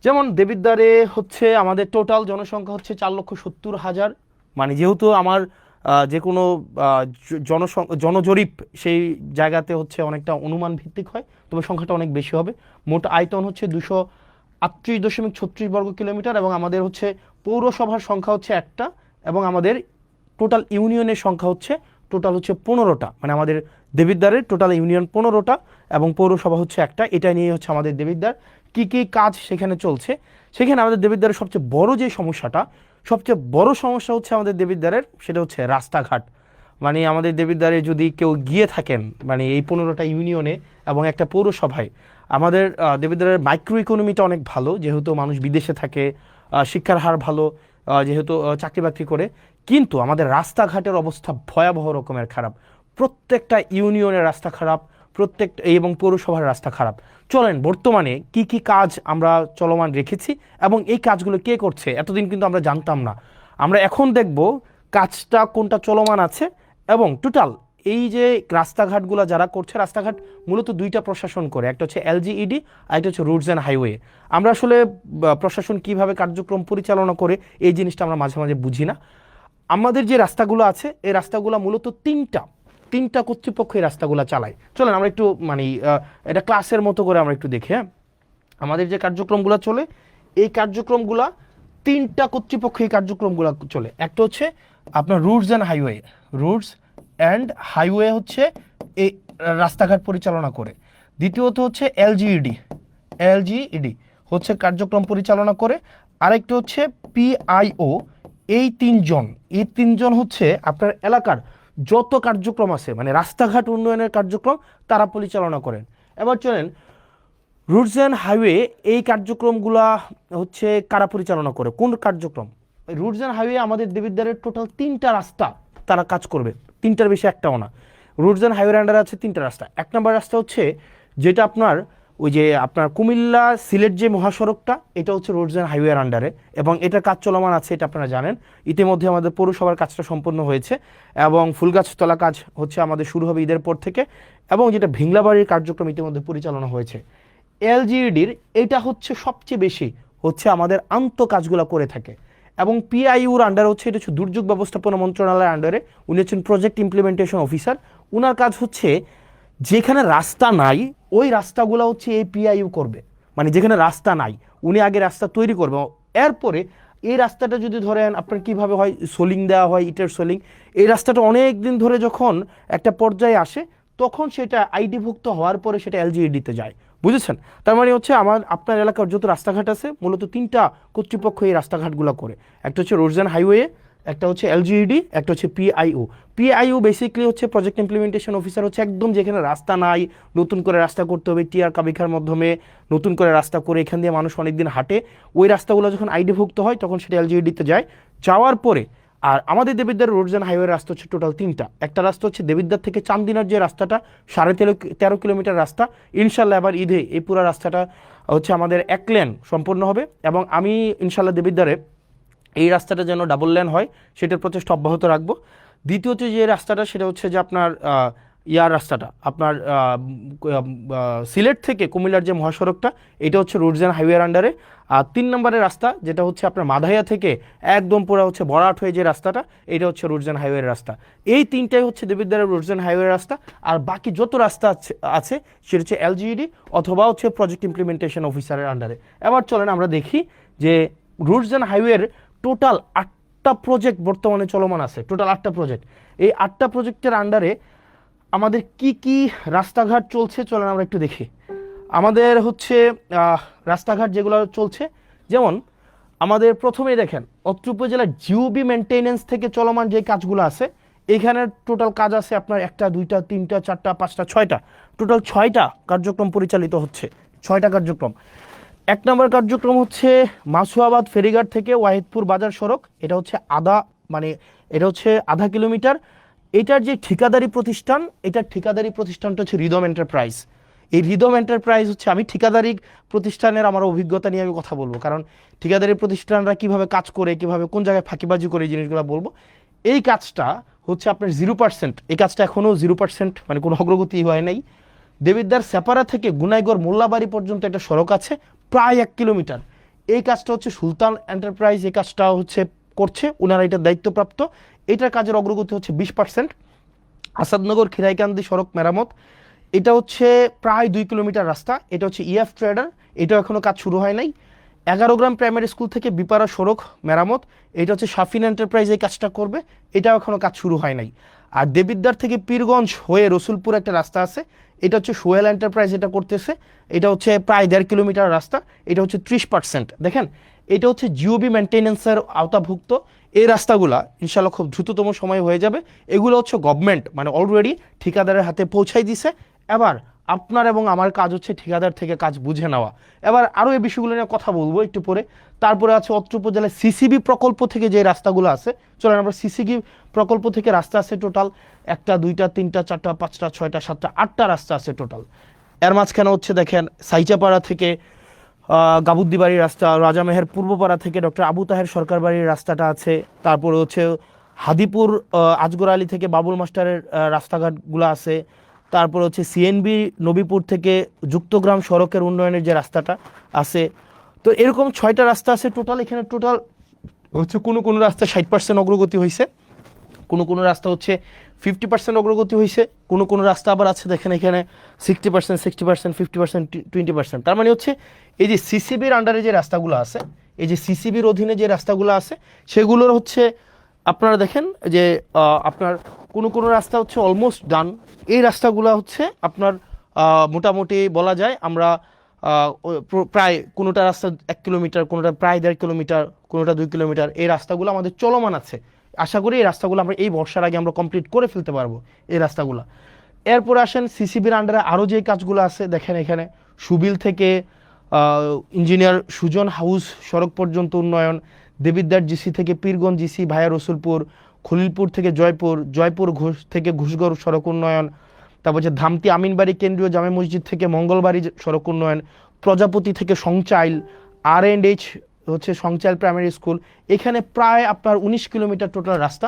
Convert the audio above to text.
যেমন দেবিদ্বারে হচ্ছে আমাদের টোটাল জনসংখ্যা হচ্ছে 4,70,000। মানে যেহেতু আমার যে কোনো জনজরিপ সেই জায়গাতে হচ্ছে অনেকটা অনুমান ভিত্তিক হয়, তবে সংখ্যাটা অনেক বেশি হবে। মোট আয়তন হচ্ছে 238.36 বর্গ কিলোমিটার, এবং আমাদের হচ্ছে পৌরসভার সংখ্যা হচ্ছে একটা, এবং আমাদের টোটাল ইউনিয়নের সংখ্যা হচ্ছে টোটাল হচ্ছে 15টা। মানে আমাদের দেবিদ্বারের টোটাল ইউনিয়ন 15টা এবং পৌরসভা হচ্ছে একটা। এটা নিয়ে হচ্ছে আমাদের দেবিদ্বার কি কি কাজ সেখানে চলছে। সেখানে আমাদের দেবিদ্বারের সবচেয়ে বড় যে সমস্যাটা, সবচেয়ে বড় সমস্যা হচ্ছে আমাদের দেবিদ্বারের, সেটা হচ্ছে রাস্তাঘাট। মানে আমাদের দেবিদ্বারে যদি কেউ গিয়ে থাকেন, মানে এই 15টা ইউনিয়নে এবং একটা পৌরসভায়, আমাদের দেবিদ্বারের মাইক্রো ইকোনমিটা অনেক ভালো, যেহেতু মানুষ বিদেশে থাকে, শিক্ষার হার ভালো, যেহেতু চাকরি বাকরি করে। কিন্তু আমাদের রাস্তাঘাটের অবস্থা ভয়াবহ রকমের খারাপ। প্রত্যেকটা ইউনিয়নের রাস্তা খারাপ, প্রত্যেকটা এবং পৌরসভার রাস্তা খারাপ। চলেন বর্তমানে কি কি কাজ আমরা চলমান রেখেছি এবং এই কাজগুলো কে করছে, এতদিন কিন্তু আমরা জানতাম না। আমরা এখন দেখব কাজটা কোনটা চলমান আছে, এবং টোটাল এই যে রাস্তাঘাটগুলো যারা করছে, রাস্তাঘাট মূলত দুইটা প্রশাসন করে, একটা হচ্ছে এলজিইডি আর একটা হচ্ছে রুটস অ্যান্ড হাইওয়ে। আমরা আসলে প্রশাসন কিভাবে কার্যক্রম পরিচালনা করে এই জিনিসটা আমরা মাঝে মাঝে বুঝি না। আমাদের যে রাস্তাগুলো আছে এই রাস্তাগুলো মূলত তিনটা তিনটা কর্তৃপক্ষ এই রাস্তাগুলো চালায়। চলেন আমরা একটু মানে এটা ক্লাসের মতো করে আমরা একটু দেখি। হ্যাঁ, আমাদের যে কার্যক্রমগুলো চলে, এই কার্যক্রমগুলা তিনটা কর্তৃপক্ষ এই কার্যক্রমগুলো চলে। একটা হচ্ছে আপনার roots and highway, roots and highway হচ্ছে এই রাস্তাঘাট পরিচালনা করে। দ্বিতীয়ত হচ্ছে এলজিইডি, এলজিইডি হচ্ছে কার্যক্রম পরিচালনা করে। আরেকটা হচ্ছে পিআইও। এই তিনজন হচ্ছে আপনার এলাকার যত কার্যক্রম আছে, মানে রাস্তাঘাট উন্নয়নের কার্যক্রম তারা পরিচালনা করেন। এবার চলেন রুটস অ্যান্ড হাইওয়ে, এই কার্যক্রমগুলা হচ্ছে কারা পরিচালনা করে, কোন কার্যক্রম? রুটস অ্যান্ড হাইওয়ে আমাদের দেবিদ্বারের টোটাল তিনটা রাস্তা তারা কাজ করবে, তিনটার বেশি একটাও না। রুটস অ্যান্ড হাইওয়ের আন্ডারে আছে তিনটা রাস্তা। এক নম্বর রাস্তা হচ্ছে যেটা আপনার ওই যে আপনার কুমিল্লা সিলেট যে মহাসড়কটা, এটা হচ্ছে রোডস অ্যান্ড হাইওয়ের আন্ডারে, এবং এটার কাজ চলমান আছে, এটা আপনারা জানেন। ইতিমধ্যে আমাদের পৌরসভার কাজটা সম্পন্ন হয়েছে, এবং ফুলগাছতলা কাজ হচ্ছে আমাদের শুরু হবে ঈদের পর থেকে, এবং যেটা ভিংলাবাড়ির কার্যক্রম ইতিমধ্যে পরিচালনা হয়েছে। এলজিইডির এটা হচ্ছে সবচেয়ে বেশি হচ্ছে আমাদের আন্ত কাজগুলো করে থাকে, এবং পিআইউর আন্ডারে হচ্ছে, এটা হচ্ছে দুর্যোগ ব্যবস্থাপনা মন্ত্রণালয়ের আন্ডারে। উনি হচ্ছেন প্রজেক্ট ইমপ্লিমেন্টেশন অফিসার। উনার কাজ হচ্ছে যেখানে রাস্তা নাই ওই রাস্তাগুলো হচ্ছে এই পিআইইউ করবে। মানে যেখানে রাস্তা নাই উনি আগে রাস্তা তৈরি করবে, এরপরে এই রাস্তাটা যদি ধরেন আপনার কিভাবে হয়, সোলিং দেওয়া হয়, ইটের সোলিং, এই রাস্তাটা অনেক দিন ধরে যখন একটা পর্যায়ে আসে তখন সেটা আইডিভুক্ত হওয়ার পরে সেটা এলজিইডিতে যায়। বুঝেছেন? তার মানে হচ্ছে আপনার এলাকার যত রাস্তাঘাট আছে মূলত তিনটা কর্তৃপক্ষ এই রাস্তাঘাটগুলো করে। একটা হচ্ছে রোডস অ্যান্ড হাইওয়ে, একটা হচ্ছে এলজিইডি, একটা হচ্ছে পিআইও। পিআইও বেসিক্যালি হচ্ছে প্রজেক্ট ইমপ্লিমেন্টেশন অফিসার, হচ্ছে একদম যেখানে রাস্তা নাই, নতুন করে রাস্তা করতে হবে, টিআর কাবিখার মাধ্যমে নতুন করে রাস্তা করে এখান দিয়ে মানুষ অনেকদিন হাঁটে, ওই রাস্তাগুলো যখন আইডিভুক্ত হয় তখন সেটা এলজিইডিতে যায়। যাওয়ার পরে আর আমাদের দেবিদ্বার রোডস অ্যান্ড হাইওয়ে রাস্তা হচ্ছে টোটাল তিনটা। একটা রাস্তা হচ্ছে দেবিদ্বার থেকে চান্দিনার যে রাস্তাটা 13.5 কিলোমিটার রাস্তা, ইনশাল্লাহ এবার ঈদে এই পুরো রাস্তাটা হচ্ছে আমাদের 1 লেন সম্পূর্ণ হবে, এবং আমি ইনশাল্লাহ দেবিদ্বারে এই রাস্তাটা যেন ডাবল লেন হয় সেটার প্রচেষ্টা অব্যাহত রাখবো। দ্বিতীয়ত যে রাস্তাটা সেটা হচ্ছে যে আপনার রাস্তাটা আপনার সিলেট থেকে কুমিল্লার যে মহাসড়কটা, এটা হচ্ছে রোডস অ্যান্ড হাইওয়ের আন্ডারে। আর 3 নম্বরের রাস্তা যেটা হচ্ছে আপনার মাধাইয়া থেকে একদম পুরো হচ্ছে বরাট হয়ে যে রাস্তাটা, এটা হচ্ছে রোডস অ্যান্ড হাইওয়ের রাস্তা। এই তিনটাই হচ্ছে দেবিদ্বারের রোডস অ্যান্ড হাইওয়ের রাস্তা। আর বাকি যত রাস্তা আছে সেটা হচ্ছে এলজিইডি অথবা হচ্ছে প্রজেক্ট ইমপ্লিমেন্টেশন অফিসারের আন্ডারে। এবার চলেন আমরা দেখি যে রোডস অ্যান্ড হাইওয়ের টোটাল 8টা প্রজেক্ট বর্তমানে চলমান আছে, টোটাল 8টা প্রজেক্ট। এই 8টা প্রজেক্টের আন্ডারে আমাদের কি কি রাস্তাঘাট চলছে চলেন আমরা একটু দেখি। আমাদের হচ্ছে রাস্তাঘাট যেগুলো চলছে, যেমন আমাদের প্রথমেই দেখেন অত্র উপজেলার জিওবি মেনটেনেন্স থেকে চলমান যে কাজগুলো আছে, এখানে টোটাল কাজ আছে আপনার 1টা 2টা 3টা 4টা 5টা 6টা, টোটাল 6টা কার্যক্রম পরিচালিত হচ্ছে, 6টা কার্যক্রম। 1 নম্বর কার্যক্রম হচ্ছে মাসুয়াবাদ ফেরিঘাট থেকে ওয়াহিদপুর বাজার সড়ক, এটা হচ্ছে এটা হচ্ছে আধা কিলোমিটার। এটার যে ঠিকাদারি প্রতিষ্ঠান, এটার ঠিকাদারি প্রতিষ্ঠানটা হচ্ছে রিদম এন্টারপ্রাইজ। এই রিদম এন্টারপ্রাইজ হচ্ছে, আমি ঠিকাদারি প্রতিষ্ঠানের আমার অভিজ্ঞতা নিয়ে আমি কথা বলবো, কারণ ঠিকাদারি প্রতিষ্ঠানরা কিভাবে কাজ করে, কিভাবে কোন জায়গায় ফাঁকিবাজি করে এই জিনিসগুলো বলবো। এই কাজটা হচ্ছে আপনার 0%, এই কাজটা এখনও 0%, মানে কোনো অগ্রগতি হয় নাই। দেবিদ্বার সেপারা থেকে গুনাইগড় মোল্লাবাড়ি পর্যন্ত একটা সড়ক আছে প্রায় 1 কিলোমিটার। এই কাজটা হচ্ছে সুলতান এন্টারপ্রাইজ এই কাজটা হচ্ছে করছে, ওনারা এটার দায়িত্বপ্রাপ্ত। এটার কাজের অগ্রগতি হচ্ছে 20%। আসাদনগর খিরাইকান্দি সড়ক মেরামত, এটা হচ্ছে প্রায় 2 কিলোমিটার রাস্তা, এটা হচ্ছে ইএফ ট্রেডার, এটাও এখনও কাজ শুরু হয় নাই। 11 গ্রাম প্রাইমারি স্কুল থেকে বিপাড়া সড়ক মেরামত, এটা হচ্ছে শাফিন এন্টারপ্রাইজ এই কাজটা করবে, এটাও এখনও কাজ শুরু হয় নাই। আর দেবিদ্বার থেকে পীরগঞ্জ হয়ে রসুলপুর একটা রাস্তা আছে, এটা হচ্ছে সোহেল এন্টারপ্রাইজ এটা করতেছে, এটা হচ্ছে প্রায় 1.5 কিলোমিটার রাস্তা, এটা হচ্ছে 30%। দেখেন এটা হচ্ছে জিওবি মেনটেন্যান্সের আওতাভুক্ত। এই রাস্তাগুলা ইনশাল্লাহ খুব দ্রুততম সময় হয়ে যাবে। এগুলো হচ্ছে গভর্নমেন্ট মানে অলরেডি ঠিকাদারের হাতে পৌঁছাই দিছে। এবার আপনার এবং আমার কাজ হচ্ছে ঠিকাদার থেকে কাজ বুঝে নেওয়া। এবার আরও এই বিষয়গুলো নিয়ে কথা বলবো একটু পরে। তারপরে আছে অত্র উপজেলায় সিসিবি প্রকল্প থেকে যে রাস্তাগুলো আছে, চলেন আমরা সিসিবি প্রকল্প থেকে রাস্তা আছে টোটাল 1টা 2টা 3টা 4টা 5টা 6টা 7টা 8টা রাস্তা আছে টোটাল। এর মাঝখানে হচ্ছে দেখেন সাইচাপাড়া থেকে গাবুদ্দি বাড়ির রাস্তা, রাজামেহের পূর্বপাড়া থেকে ডক্টর আবু তাহের সরকার বাড়ির রাস্তাটা আছে, তারপরে হচ্ছে হাদিপুর আজগর আলী থেকে বাবুল মাস্টারের রাস্তাঘাটগুলো আছে, তারপর হচ্ছে সিএনবি নবীপুর থেকে যুক্তগ্রাম সড়কের উন্নয়নের যে রাস্তাটা আছে। তো এরকম 6টা রাস্তা আছে টোটাল। এখানে টোটাল হচ্ছে কোনো কোনো রাস্তা 60% অগ্রগতি হয়েছে, কোনো কোনো রাস্তা হচ্ছে 50% অগ্রগতি হয়েছে, কোনো কোনো রাস্তা আবার আছে দেখেন এখানে 60%, 60%, 50%, 20%। তার মানে হচ্ছে এই যে সিসিবির আন্ডারে যে রাস্তাগুলো আছে, এই যে সিসিবির অধীনে যে রাস্তাগুলো আছে সেগুলোর হচ্ছে আপনারা দেখেন যে আপনার কোনো কোনো রাস্তা হচ্ছে অলমোস্ট ডান। এই রাস্তাগুলো হচ্ছে আপনার মোটামুটি বলা যায় আমরা প্রায় কোনোটা রাস্তা 1 কিলোমিটার, কোনোটা প্রায় 1.5 কিলোমিটার, কোনোটা 2 কিলোমিটার, এই রাস্তাগুলো আমাদের চলমান আছে। আশা করি এই রাস্তাগুলো আমরা এই বর্ষার আগে আমরা কমপ্লিট করে ফেলতে পারবো এই রাস্তাগুলো। এরপরে আসেন সিসিবির আন্ডারে আরও যে কাজগুলো আছে দেখেন এখানে সুবিল থেকে ইঞ্জিনিয়ার সুজন হাউস সড়ক পর্যন্ত উন্নয়ন, দেবিদ্বার জিসি থেকে পীরগঞ্জ জিসি ভায়া রসুলপুর, খলিলপুর থেকে জয়পুর, জয়পুর ঘোষ থেকে ঘুষগড় সড়ক উন্নয়ন, তারপর হচ্ছে ধামতি আমিনবাড়ি কেন্দ্রীয় জামে মসজিদ থেকে মঙ্গলবাড়ি সড়ক উন্নয়ন, প্রজাপতি থেকে সংচাইল, R&H হচ্ছে সংচাইল প্রাইমারি স্কুল, এখানে প্রায় আপনার 19 কিলোমিটার টোটাল রাস্তা।